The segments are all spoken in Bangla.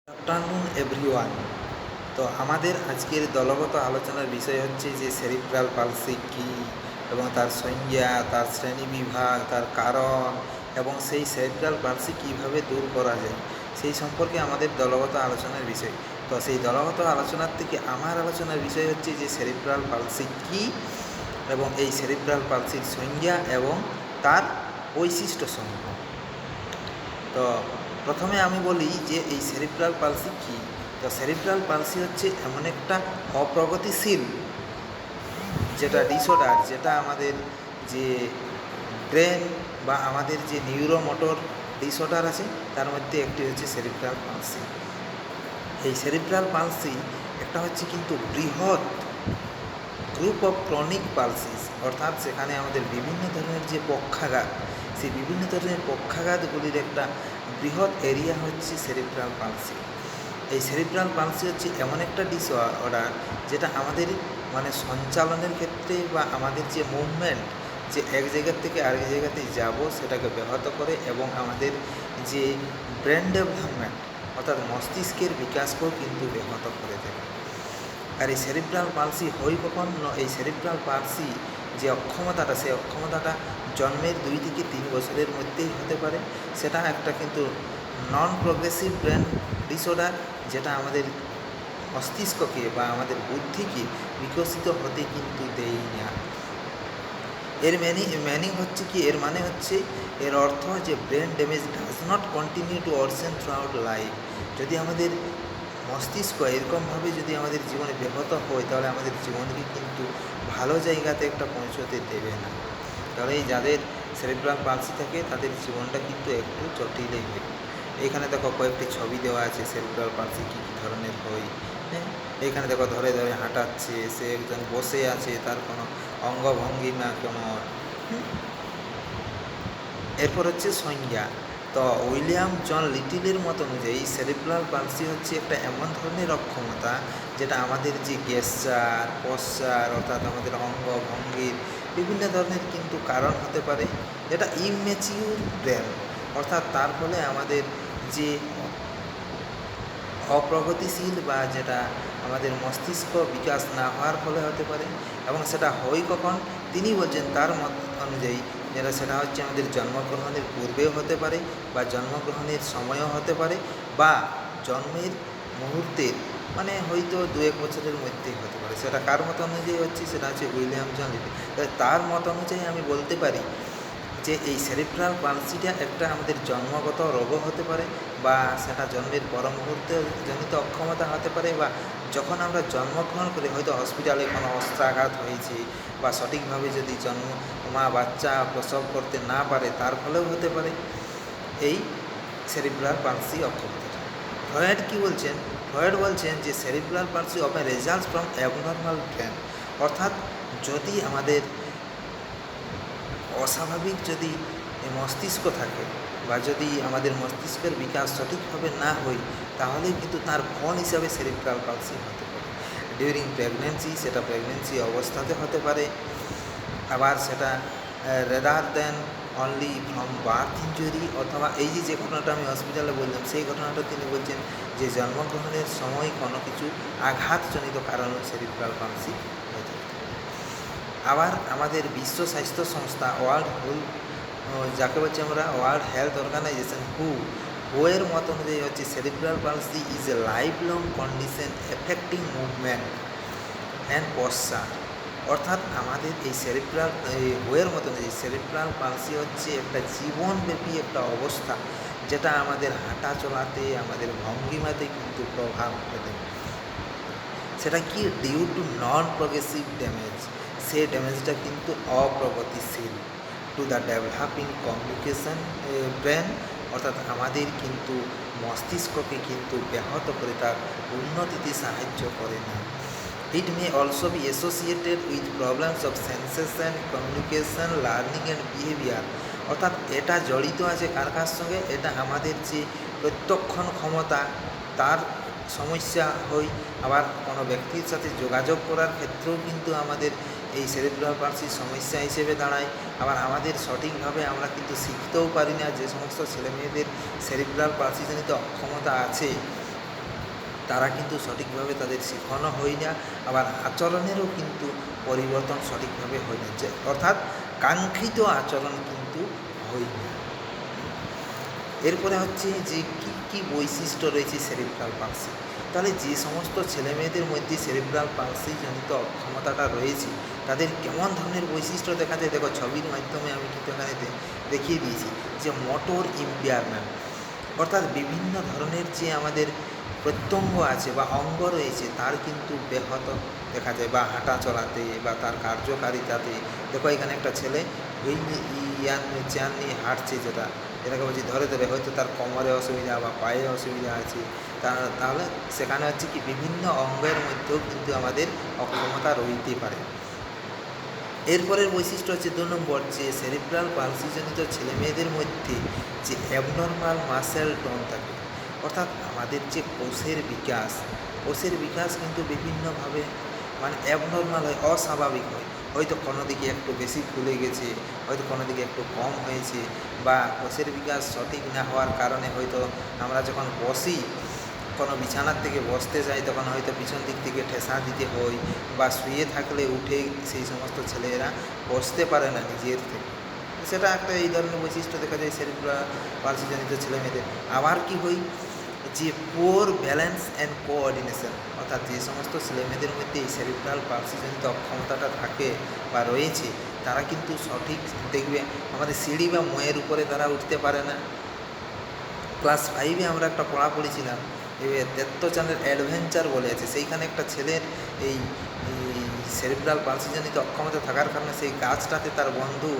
Afternoon everyone. তো আমাদের আজকের দলগত আলোচনার বিষয় হচ্ছে যে সেরিব্রাল পালসি কী এবং তার সংজ্ঞা, তার শ্রেণীবিভাগ, তার কারণ এবং সেই সেরিব্রাল পালসি কীভাবে দূর করা যায় সেই সম্পর্কে আমাদের দলগত আলোচনার বিষয়। তো সেই দলগত আলোচনার থেকে আমার আলোচনার বিষয় হচ্ছে যে সেরিব্রাল পালসি কী এবং এই সেরিব্রাল পালসির সংজ্ঞা এবং তার বৈশিষ্ট্যসমূহ। তো প্রথমে আমি বলি যে এই সেরিব্রাল পালসি কী। তো সেরিব্রাল পালসি হচ্ছে এমন একটা অপ্রগতিশীল যেটা ডিসঅর্ডার, যেটা আমাদের যে ব্রেন বা আমাদের যে নিউরোমোটর ডিসঅর্ডার আছে তার মধ্যে একটি হচ্ছে সেরিব্রাল পালসি। এই সেরিব্রাল পালসি একটা হচ্ছে কিন্তু বৃহৎ গ্রুপ অফ ক্রনিক পালসিস, অর্থাৎ সেখানে আমাদের বিভিন্ন ধরনের যে পক্ষাঘাত, সেই বিভিন্ন ধরনের পক্ষাঘাতগুলির একটা বৃহৎ এরিয়া হচ্ছে সেরিব্রাল পালসি। এই সেরিব্রাল পালসি হচ্ছে এমন একটা ডিসঅর্ডার যেটা আমাদের সঞ্চালনের ক্ষেত্রে বা আমাদের যে মুভমেন্ট, যে এক জায়গা থেকে আরেক জায়গাতে যাব সেটাকে ব্যাহত করে এবং আমাদের যে ব্রেন ডেভেলপমেন্ট অর্থাৎ মস্তিষ্কের বিকাশকেও কিন্তু ব্যাহত করে থাকে। আর এই সেরিব্রাল পালসি হয় কখন? এই সেরিব্রাল পালসি যে অক্ষমতাটা, সেই অক্ষমতাটা জন্মের 2 থেকে 3 বছরের মধ্যেই হতে পারে। সেটা একটা কিন্তু নন প্রোগ্রেসিভ ব্রেন ডিসঅর্ডার, যেটা আমাদের মস্তিষ্ককে বা আমাদের বুদ্ধিকে বিকশিত হতে কিন্তু দেয় না। এর মিনিং হচ্ছে কি? এর মানে হচ্ছে, এর অর্থ যে brain damage does not continue to worsen throughout life. যদি আমাদের মস্তিষ্ক এরকমভাবে যদি আমাদের জীবনে ব্যাহত হয় তাহলে আমাদের জীবনকে কিন্তু ভালো জায়গাতে একটা পৌঁছতে দেবে না। তাহলে এই যাদের সেরিব্রাল পালসি থাকে তাদের জীবনটা কিন্তু একটু জটিলই হয়। এখানে দেখো কয়েকটি ছবি দেওয়া আছে সেরিব্রাল পালসি কী কী ধরনের হয়। হ্যাঁ, এখানে দেখো ধরে ধরে হাঁটাচ্ছে, সে একজন বসে আছে, তার কোনো অঙ্গভঙ্গিমা কেমন। এরপর হচ্ছে সংজ্ঞা। তো উইলিয়াম জন লিটিলের মত অনুযায়ী সেরিব্রাল পালসি হচ্ছে একটা এমন ধরনের অক্ষমতা যেটা আমাদের যে গেস্টার, পশ্চার অর্থাৎ আমাদের অঙ্গভঙ্গির বিভিন্ন ধরনের কিন্তু কারণ হতে পারে। যেটা ইমেচিউর ব্রেন, অর্থাৎ তার ফলে আমাদের যে অপ্রগতিশীল বা যেটা আমাদের মস্তিষ্ক বিকাশ না হওয়ার ফলে হতে পারে। এবং সেটা হয় কখন? তিনি বলছেন তার মত অনুযায়ী সেটা হচ্ছে আমাদের জন্মগ্রহণের পূর্বেও হতে পারে বা জন্মগ্রহণের সময়ও হতে পারে বা জন্মের মুহূর্তের হয়তো 2-1 বছরের মধ্যেই হতে পারে। সেটা কার মত অনুযায়ী হচ্ছে? সেটা হচ্ছে উইলিয়াম জন লিটিল। তার মত অনুযায়ী আমি বলতে পারি যে এই সেরিব্রাল পালসিটা একটা আমাদের জন্মগত রোগও হতে পারে বা সেটা জন্মের পর মুহূর্তে জনিত অক্ষমতা হতে পারে, বা যখন আমরা জন্মগ্রহণ করি হয়তো হসপিটালে কোনো অস্ত্রাঘাত হয়েছে বা সঠিকভাবে যদি মা বাচ্চা প্রসব করতে না পারে তার ফলেও হতে পারে এই সেরিব্রাল পালসি অক্ষমতা। ফ্রয়েড কী বলছেন? ফ্রয়েড বলছেন যে cerebral palsy of A results from abnormal brain, অর্থাৎ যদি আমাদের অস্বাভাবিক যদি মস্তিষ্ক থাকে বা যদি আমাদের মস্তিষ্কের বিকাশ সঠিকভাবে না হয় তাহলে কিন্তু তার ফল হিসাবে সেরিব্রাল পালসি হতে পারে। ডিউরিং প্রেগনেন্সি, সেটা প্রেগনেন্সি অবস্থাতে হতে পারে। আবার সেটা rather then only from birth injury, অথবা এই যে ঘটনাটা আমি হসপিটালে বললাম সেই ঘটনাটা তিনি বলছেন যে জন্মগ্রহণের সময় কোনো কিছু আঘাতজনিত কারণে সেরিব্রাল পালসি হয়ে থাকে। আবার আমাদের বিশ্ব স্বাস্থ্য সংস্থা যাকে বলছি আমরা ওয়ার্ল্ড হেলথ অর্গানাইজেশন এর মত অনুযায়ী হচ্ছে cerebral palsy is a life long condition affecting movement and posture, অর্থাৎ আমাদের এই এর মত অনুযায়ী সেরিব্রাল পালসি হচ্ছে একটা জীবনব্যাপী একটা অবস্থা যেটা আমাদের হাঁটা চলাতে, আমাদের ভঙ্গিমাতে কিন্তু প্রভাব ফেলে। সেটা কি? Due to non progressive damage, সেই ড্যামেজটা কিন্তু অপ্রগতিশীল to the developing communication brain, অর্থাৎ আমাদের কিন্তু মস্তিষ্ককে কিন্তু ব্যাহত করে তার উন্নতিতে সাহায্য করে না। It may also be associated with problems of sensation, communication, learning and behaviour, অর্থাৎ এটা জড়িত আছে কার সঙ্গে? এটা আমাদের যে প্রত্যক্ষণ ক্ষমতা তার সমস্যা হয়। আবার কোনো ব্যক্তির সাথে যোগাযোগ করার ক্ষেত্রেও কিন্তু আমাদের এই সেরিব্রাল পালসির সমস্যা হিসেবে দাঁড়ায়। আবার আমাদের সঠিকভাবে আমরা কিন্তু শিখতেও পারি না। যে সমস্ত ছেলেমেয়েদের সেরিব্রাল পালসিজনিত অক্ষমতা আছে তারা কিন্তু সঠিকভাবে তাদের শেখানো হয় না, আবার আচরণেরও কিন্তু পরিবর্তন সঠিকভাবে হয় না, অর্থাৎ কাঙ্ক্ষিত আচরণ কিন্তু হয় না। এরপরে হচ্ছে যে কী কী বৈশিষ্ট্য রয়েছে সেরিব্রাল পালসি। তাহলে যে সমস্ত ছেলেমেয়েদের মধ্যে সেরিব্রাল পালসি জনিত অক্ষমতাটা রয়েছে তাদের কেমন ধরনের বৈশিষ্ট্য দেখা যায়, দেখো ছবির মাধ্যমে আমি কিন্তু এখানে দেখিয়ে দিয়েছি যে মোটর ইম্পেয়ারমেন্ট, অর্থাৎ বিভিন্ন ধরনের যে আমাদের প্রত্যঙ্গ আছে বা অঙ্গ রয়েছে তার কিন্তু ব্যাহত দেখা যায়, বা হাঁটা চলাতে বা তার কার্যকারিতাতে। দেখো এখানে একটা ছেলে হুইল চেয়ার নিয়ে হাঁটছে, যেটাকে বলছি ধরে ধরে, হয়তো তার কোমরে অসুবিধা বা পায়ে অসুবিধা আছে, তাহলে সেখানে হচ্ছে কি বিভিন্ন অঙ্গের মধ্যেও কিন্তু আমাদের অক্ষমতা রইতে পারে। এরপরের বৈশিষ্ট্য হচ্ছে 2 নম্বর, যে সেরিব্রাল পালসিজনিত ছেলেমেয়েদের মধ্যে যে অ্যাবনর্মাল মাসেল টোন থাকে, অর্থাৎ আমাদের যে কোষের বিকাশ কিন্তু বিভিন্নভাবে মানে অ্যাবনর্মাল হয়, অস্বাভাবিক হয়। হয়তো কোনো দিকে একটু বেশি ফুলে গেছে, হয়তো কোনো দিকে একটু কম হয়েছে, বা কোষের বিকাশ সঠিক না হওয়ার কারণে হয়তো আমরা যখন বসি, কোনো বিছানার থেকে বসতে যাই, তখন হয়তো পিছন দিক থেকে ঠেসা দিতে হয়, বা শুয়ে থাকলে উঠে সেই সমস্ত ছেলেরা বসতে পারে না নিজের থেকে। সেটা একটা এই ধরনের বৈশিষ্ট্য দেখা যায় সেরিব্রাল পালসিজনিত ছেলেমেয়েদের। আবার কি হয়, যে পোর ব্যালেন্স অ্যান্ড কোঅর্ডিনেশন, অর্থাৎ যে সমস্ত ছেলেমেয়েদের মধ্যে এই সেরিব্রাল পালসিজনিত অক্ষমতাটা থাকে বা রয়েছে, তারা কিন্তু সঠিক দেখবে আমাদের সিঁড়ি বা ময়ের উপরে তারা উঠতে পারে না। ক্লাস 5-এ আমরা একটা পড়া পড়েছিলাম, দেত্তচাঁদের অ্যাডভেঞ্চার বলে আছে, সেইখানে একটা ছেলের এই সেরিব্রাল পালসিজনিত অক্ষমতা থাকার কারণে সেই গাছটাতে তার বন্ধু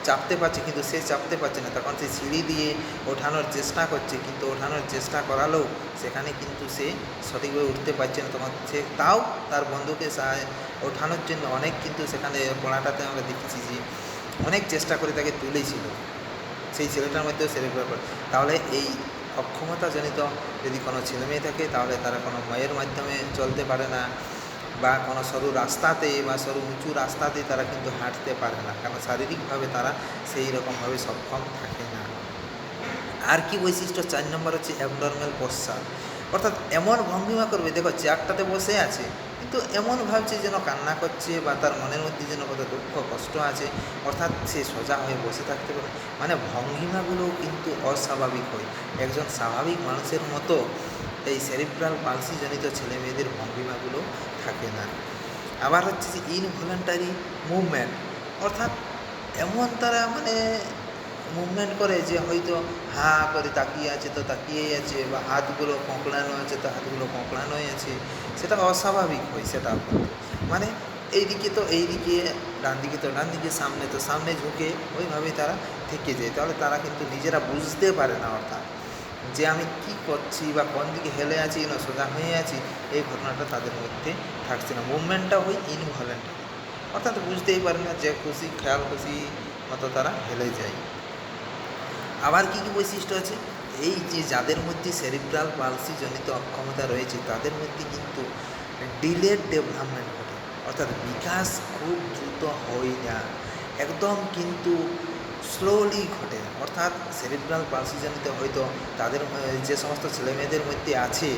চাপতে পারছে, কিন্তু সে চাপতে পারছে না, তখন সে সিঁড়ি দিয়ে ওঠানোর চেষ্টা করছে, কিন্তু ওঠানোর চেষ্টা করালেও সেখানে কিন্তু সে সঠিকভাবে উঠতে পারছে না, তখন সে তাও তার বন্ধুকে ওঠানোর জন্য অনেক, কিন্তু সেখানে পড়াটাতে আমরা দেখেছি যে অনেক চেষ্টা করে তাকে তুলেছিল। সেই ছেলেটার মধ্যেও সেরিব্রাল, তাহলে এই অক্ষমতাজনিত যদি কোনো ছেলেমেয়ে থাকে তাহলে তারা কোনো ময়ের মাধ্যমে চলতে পারে না, বা কোনো সরু রাস্তাতে বা সরু উঁচু রাস্তাতে তারা কিন্তু হাঁটতে পারে না, কারণ শারীরিকভাবে তারা সেই রকমভাবে সক্ষম থাকে না। আর কি বৈশিষ্ট্য? 4 নম্বর হচ্ছে অ্যাবনর্মাল পশ্চার, অর্থাৎ এমন ভঙ্গিমা করবে, দেখো চেয়ারটাতে বসে আছে কিন্তু এমন ভাবছে যেন কান্না করছে, বা তার মনের মধ্যে যেন কত দুঃখ কষ্ট আছে, অর্থাৎ সে সোজা হয়ে বসে থাকতে পারে, মানে ভঙ্গিমাগুলোও কিন্তু অস্বাভাবিক হয়। একজন স্বাভাবিক মানুষের মতো এই সেরিব্রাল পালসিজনিত ছেলেমেয়েদের ভঙ্গিমাগুলো থাকে না। আবার হচ্ছে যে ইনভলেন্টারি মুভমেন্ট, অর্থাৎ এমন তারা মানে মুভমেন্ট করে যে হয়তো হাঁ করে তাকিয়ে আছে তো তাকিয়েই আছে, বা হাতগুলো কোঁকড়ানো আছে তো হাতগুলো কোঁকড়ানোই আছে, সেটা অস্বাভাবিক হয়। সেটা মানে এইদিকে তো এইদিকে, ডান দিকে তো ডান দিকে, সামনে তো সামনে ঝুঁকে ওইভাবেই তারা থেকে যায়, তাহলে তারা কিন্তু নিজেরা বুঝতে পারে না, অর্থাৎ যে আমি কি করছি বা কোন দিকে হেলে আছি না সোজা হয়ে আছি, এই ঘটনাটা তাদের মধ্যে থাকছে না। মুভমেন্টটা হয় ইনভলেন্টারি, অর্থাৎ বুঝতেই পারে না, যে খুশি খেয়াল খুশি মতো তারা হেলে যায়। আবার কি কি বৈশিষ্ট্য আছে, এই যে যাদের মধ্যে সেরিব্রাল পালসি জনিত অক্ষমতা রয়েছে তাদের মধ্যে কিন্তু ডিলেড ডেভেলপমেন্ট ঘটে, অর্থাৎ বিকাশ খুব দ্রুত হয় না, একদম কিন্তু স্লোলি ঘটে। অর্থাৎ সেরিব্রাল পালসি জনিত হয়তো তাদের যে সমস্ত ছেলেমেয়েদের মধ্যে আছে,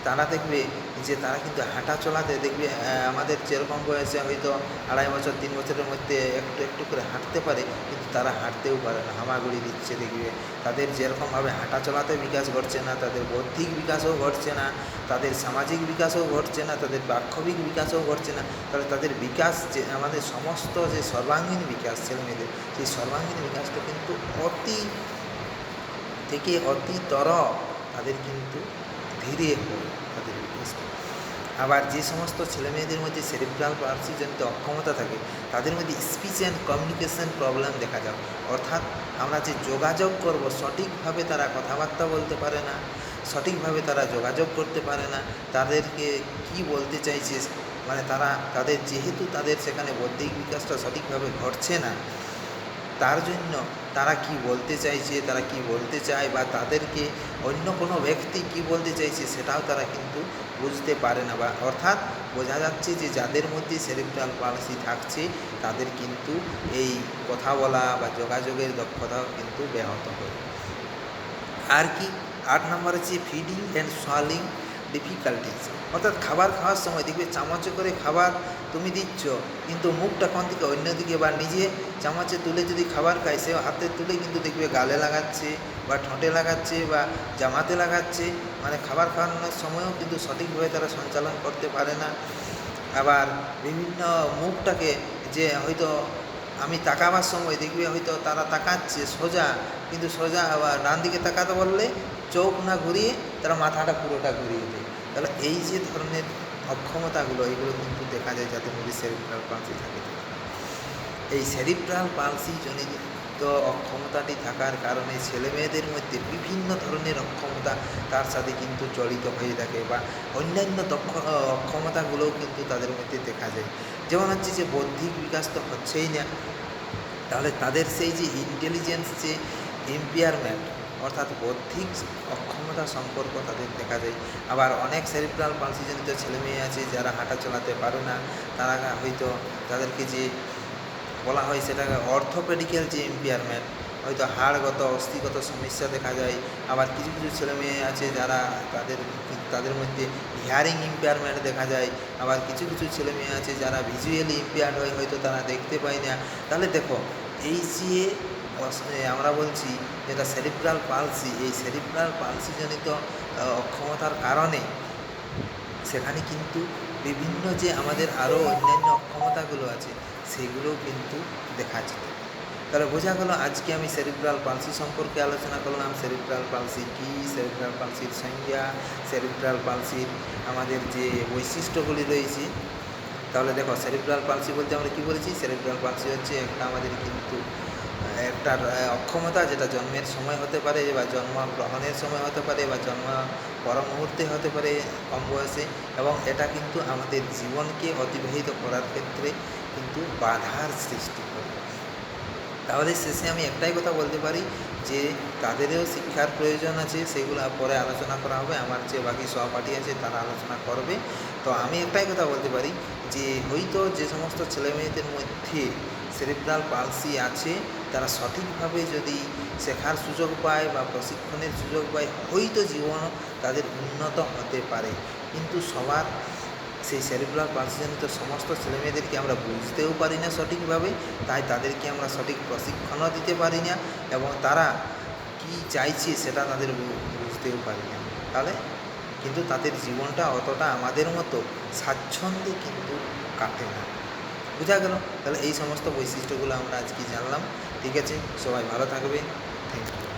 তারা দেখবে যে তারা কিন্তু হাঁটা চলাতে দেখবে আমাদের যেরকম বয়সে হয়তো 2.5 বছর 3 বছরের মধ্যে একটু একটু করে হাঁটতে পারে, কিন্তু তারা হাঁটতেও পারে না, হামাগুড়ি দিচ্ছে। দেখবে তাদের যেরকমভাবে হাঁটা চলাতে বিকাশ ঘটছে না, তাদের বৌদ্ধিক বিকাশও ঘটছে না, তাদের সামাজিক বিকাশও ঘটছে না, তাদের বাক্ষবিক বিকাশও ঘটছে না। তাহলে তাদের বিকাশ, যে আমাদের সমস্ত যে সর্বাঙ্গীন বিকাশ ছেলেমেয়েদের, সেই সর্বাঙ্গীন বিকাশটা কিন্তু অতি থেকে অতিতর তাদের কিন্তু ধীরে হয় তাদের বিকাশটা। আবার যে সমস্ত ছেলেমেয়েদের মধ্যে সেরিব্রাল পালসিজনিত অক্ষমতা থাকে তাদের মধ্যে স্পিচ অ্যান্ড কমিউনিকেশন প্রবলেম দেখা যায়, অর্থাৎ আমরা যে যোগাযোগ করব সঠিকভাবে তারা কথাবার্তা বলতে পারে না, সঠিকভাবে তারা যোগাযোগ করতে পারে না, তাদেরকে কি বলতে চাইছে, মানে তাদের যেহেতু তাদের সেখানে বৌদ্ধিক বিকাশটা সঠিকভাবে ঘটছে না, তার জন্য তারা কি বলতে চাইছে, তারা কি বলতে চায়, বা তাদেরকে অন্য কোনো ব্যক্তি কি বলতে চাইছে সেটাও তারা কিন্তু বুঝতে পারে না, বা অর্থাৎ বোঝা যাচ্ছে যে যাদের মধ্যে সেরিব্রাল পালসি থাকছে তাদের কিন্তু এই কথা বলা বা যোগাযোগের দক্ষতাও কিন্তু ব্যাহত হয়। আর কি 8 নম্বর হচ্ছে ফিডিং অ্যান্ড সোয়ালিং ডিফিকাল্টিস, অর্থাৎ খাবার খাওয়ার সময় দেখবে চামচে করে খাবার তুমি দিচ্ছ, কিন্তু মুখটা কোন দিকে অন্যদিকে, বা নিজে চামচে তুলে যদি খাবার খায় সে হাতে তুলে কিন্তু দেখবে গালে লাগাচ্ছে বা ঠোঁটে লাগাচ্ছে বা জামাতে লাগাচ্ছে, মানে খাবার খাওয়ানোর সময়ও কিন্তু সঠিকভাবে তারা সঞ্চালন করতে পারে না। আবার বিভিন্ন মুখটাকে, যে হয়তো আমি তাকাবার সময় দেখবে হয়তো তারা তাকাচ্ছে সোজা, কিন্তু সোজা আবার ডান দিকে তাকাতে বললে চোখ না ঘুরিয়ে তারা মাথাটা পুরোটা ঘুরিয়ে দেয়। তাহলে এই যে ধরনের অক্ষমতাগুলো, এগুলো কিন্তু দেখা যায় যাদের মধ্যে সেরিব্রাল পালসি থাকে। এই সেরিব্রাল পালসি জনিত অক্ষমতাটি থাকার কারণে ছেলেমেয়েদের মধ্যে বিভিন্ন ধরনের অক্ষমতা তার সাথে কিন্তু জড়িত হয়ে থাকে, বা অন্যান্য অক্ষমতাগুলোও কিন্তু তাদের মধ্যে দেখা যায়। যেমন হচ্ছে যে বৌদ্ধিক বিকাশ তো হচ্ছেই না, তাহলে তাদের সেই যে ইন্টেলিজেন্স, যে ইম্পেয়ারমেন্ট, অর্থাৎ বৌদ্ধিক অক্ষমতা সম্পর্ক তাদের দেখা যায়। আবার অনেক সেরিব্রাল পালসিজনিত ছেলেমেয়ে আছে যারা হাঁটা চলাতে পারে না, তারা হয়তো তাদেরকে যে বলা হয় সেটাকে অর্থোপেডিক্যাল যে ইম্পেয়ারমেন্ট, হয়তো হাড়গত অস্থিগত সমস্যা দেখা যায়। আবার কিছু কিছু ছেলেমেয়ে আছে যারা তাদের মধ্যে হিয়ারিং ইম্পেয়ারমেন্ট দেখা যায়। আবার কিছু কিছু ছেলেমেয়ে আছে যারা ভিজুয়ালি ইম্পেয়ার্ড হয়, হয়তো তারা দেখতে পায় না। তাহলে দেখো, এই যে আমরা বলছি যেটা সেরিব্রাল পালসি, এই সেরিব্রাল পালসিজনিত অক্ষমতার কারণে সেখানে কিন্তু বিভিন্ন যে আমাদের আরও অন্যান্য অক্ষমতাগুলো আছে সেগুলোও কিন্তু দেখা যেত। তাহলে বোঝা গেল আজকে আমি সেরিব্রাল পালসি সম্পর্কে আলোচনা করলাম। সেরিব্রাল পালসি কী, সেরিব্রাল পালসির সংজ্ঞা, সেরিব্রাল পালসির আমাদের যে বৈশিষ্ট্যগুলি রয়েছে। তাহলে দেখো, সেরিব্রাল পালসি বলতে আমরা কী বলেছি? সেরিব্রাল পালসি হচ্ছে একটা আমাদের কিন্তু একটা অক্ষমতা, যেটা জন্মের সময় হতে পারে বা জন্মগ্রহণের সময় হতে পারে বা জন্ম পর মুহূর্তে হতে পারে কম বয়সে, এবং এটা কিন্তু আমাদের জীবনকে অতিবাহিত করার ক্ষেত্রে কিন্তু বাধার সৃষ্টি করে। তাহলে শেষে আমি একটাই কথা বলতে পারি যে তাদেরও শিক্ষার প্রয়োজন আছে, সেগুলো পরে আলোচনা করা হবে, আমার যে বাকি সহপাঠী আছে তারা আলোচনা করবে। তো আমি একটাই কথা বলতে পারি যে হয়তো যে সমস্ত ছেলেমেয়েদের মধ্যে সেরিব্রাল পালসি আছে তারা সঠিকভাবে যদি শেখার সুযোগ পায় বা প্রশিক্ষণের সুযোগ পায়, হয়তো জীবন তাদের উন্নত হতে পারে। কিন্তু সবার সেই সেরিব্রাল পালসিজনিত সমস্ত ছেলেমেয়েদেরকে আমরা বুঝতেও পারি না সঠিকভাবে, তাই তাদেরকে আমরা সঠিক প্রশিক্ষণও দিতে পারি না, এবং তারা কি চাইছে সেটা তাদের বুঝতেও পারি না। তাহলে কিন্তু তাদের জীবনটা অতটা আমাদের মতো স্বাচ্ছন্দ্যে কিন্তু কাটে না। বোঝা গেল? তাহলে এই সমস্ত বৈশিষ্ট্যগুলো আমরা আজকে জানলাম। ঠিক আছে, সবাই ভালো থাকবে। Thank you.